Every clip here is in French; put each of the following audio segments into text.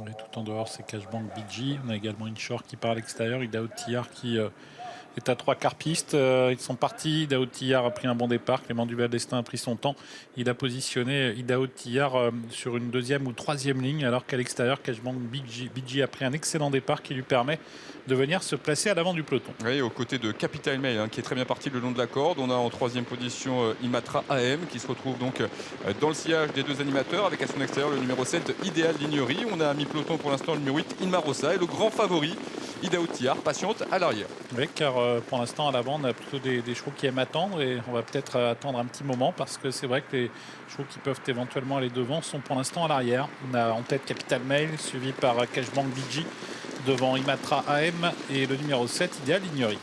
Oui, tout en dehors, c'est Cashbank BG. On a également Inshore qui part à l'extérieur. Idaho Tillard qui est à 3 quarts piste. Ils sont partis. Idaho Tillard a pris un bon départ. Clément Duval-Destin a pris son temps. Il a positionné Idaho Tillard sur une deuxième ou troisième ligne, alors qu'à l'extérieur, Cashbank BG a pris un excellent départ qui lui permet de venir se placer à l'avant du peloton. Oui, aux côtés de Capital Mail, qui est très bien parti le long de la corde. On a en troisième position Imatra AM qui se retrouve donc dans le sillage des deux animateurs avec à son extérieur le numéro 7 Idéal Lignerie. On a mi peloton pour l'instant le numéro 8 Inma Rossa et le grand favori Idaho Tillard patiente à l'arrière. Oui, car pour l'instant à l'avant on a plutôt des chevaux qui aiment attendre et on va peut-être attendre un petit moment parce que c'est vrai que les chevaux qui peuvent éventuellement aller devant sont pour l'instant à l'arrière. On a en tête Capital Mail suivi par Cashbank BG devant Imatra AM et le numéro 7 Idéal Lignerie.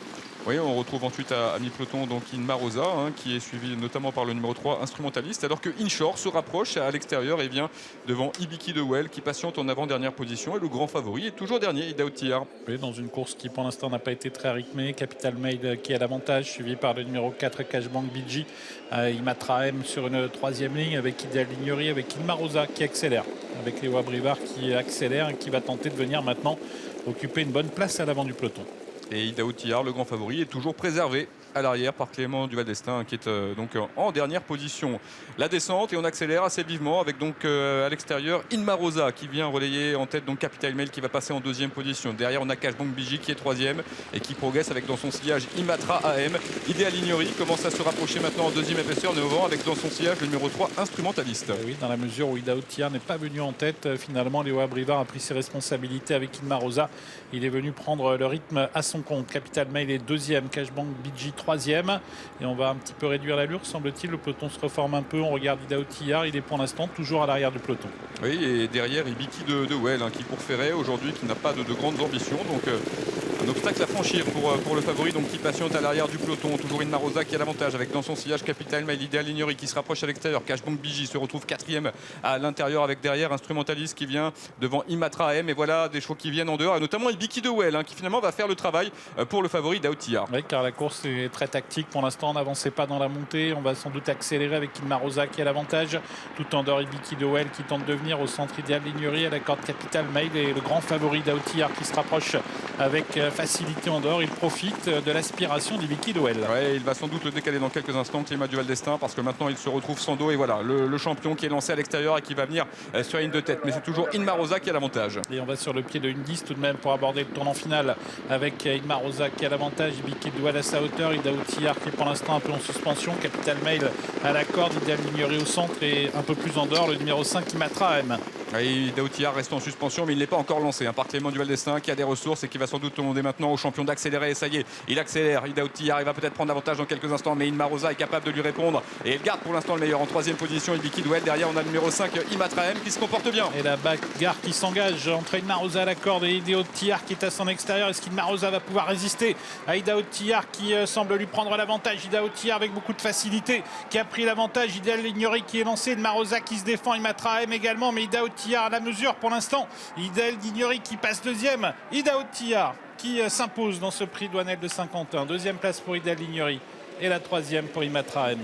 Oui, on retrouve ensuite à mi-peloton donc Inma Rosa qui est suivi notamment par le numéro 3 Instrumentaliste, alors que Inshore se rapproche à l'extérieur et vient devant Ibiki de Well qui patiente en avant-dernière position et le grand favori est toujours dernier, Idaho Tillard. Oui, dans une course qui pour l'instant n'a pas été très rythmée. Capital Mail qui a l'avantage suivi par le numéro 4 Cashbank BG. Imatra M sur une troisième ligne avec Idéal Lignerie, avec Inma Rosa qui accélère, avec Léo Brivard qui accélère et qui va tenter de venir maintenant occuper une bonne place à l'avant du peloton. Et Idaho Tillard, le grand favori, est toujours préservé à l'arrière par Clément Duval-Destin qui est donc en dernière position. La descente et on accélère assez vivement avec donc à l'extérieur Inma Rosa qui vient relayer en tête donc Capital Mail qui va passer en deuxième position. Derrière on a Cashbank BG qui est troisième et qui progresse avec dans son sillage Imatra AM. Idéal Lignerie commence à se rapprocher maintenant en deuxième épaisseur néo-vent avec dans son sillage le numéro 3 Instrumentaliste. Et oui, dans la mesure où Idaho Tillard n'est pas venu en tête, finalement Léo Brivard a pris ses responsabilités avec Inma Rosa. Il est venu prendre le rythme à son compte. Capital Mail est deuxième, Cashbank BG troisième. Et on va un petit peu réduire l'allure, semble-t-il. Le peloton se reforme un peu. On regarde Idaho Tillard. Il est pour l'instant toujours à l'arrière du peloton. Oui, et derrière Ibiki de Well qui court ferré aujourd'hui, qui n'a pas de grandes ambitions. Donc un obstacle à franchir pour le favori, donc qui patiente à l'arrière du peloton. Toujours Inma Rosa qui a l'avantage avec dans son sillage Capital Mail, Idéal Lignerie qui se rapproche à l'extérieur. Cashbank BG se retrouve quatrième à l'intérieur avec derrière Instrumentaliste qui vient devant Imatra AM. Et voilà des chevaux qui viennent en dehors, et notamment Ibiki de Well qui finalement va faire le travail pour le favori Idaho Tillard. Oui, car la course est très tactique. Pour l'instant, on n'avançait pas dans la montée. On va sans doute accélérer avec Inma Rosa qui a l'avantage. Tout en dehors, Ibiki de Well qui tente de venir au centre Idéal Lignerie à la corde Capital Mail et le grand favori Idaho Tillard qui se rapproche avec facilité en dehors. Il profite de l'aspiration d'Ibiki de Well. Ouais, il va sans doute le décaler dans quelques instants, Clément Duval-Destin, parce que maintenant il se retrouve sans dos et voilà le champion qui est lancé à l'extérieur et qui va venir sur la ligne de tête. Mais c'est toujours Inma Rosa qui a l'avantage. Et on va sur le pied de 1-10 tout de même pour aborder le tournant final avec Inma Rosa qui a l'avantage, Ibiki de Well à sa hauteur, Idaho Tillard qui est pour l'instant un peu en suspension, Capital Mail à la corde, Idéal Lignerie au centre et un peu plus en dehors le numéro 5 Imatra M. Idaho Tillard reste en suspension mais il n'est pas encore lancé par Clément Duval-Destin qui a des ressources et qui va sans doute demander maintenant au champion d'accélérer. Et ça y est, il accélère. Idaho Tillard, il va peut-être prendre l'avantage dans quelques instants, mais Inma Rosa est capable de lui répondre et il garde pour l'instant le meilleur en troisième position. Ibiki de Well, derrière on a le numéro 5 Imatra M qui se comporte bien. Et la bagarre qui s'engage entre Inma Rosa à la corde et Idaho Tillard qui est à son extérieur. Est-ce qu'Inma Rosa va pouvoir résister à Idaho Tillard qui semble lui prendre l'avantage? Idaho Tillard avec beaucoup de facilité qui a pris l'avantage. Idéal Lignerie qui est lancé, Inma Rosa qui se défend, Imatra M également, mais Idaho Tillard à la mesure pour l'instant. Idéal Lignerie qui passe deuxième, Idaho Tillard qui s'impose dans ce prix Douanel de Saint-Quentin. Deuxième place pour Idéal Lignerie et la troisième pour Imatra M.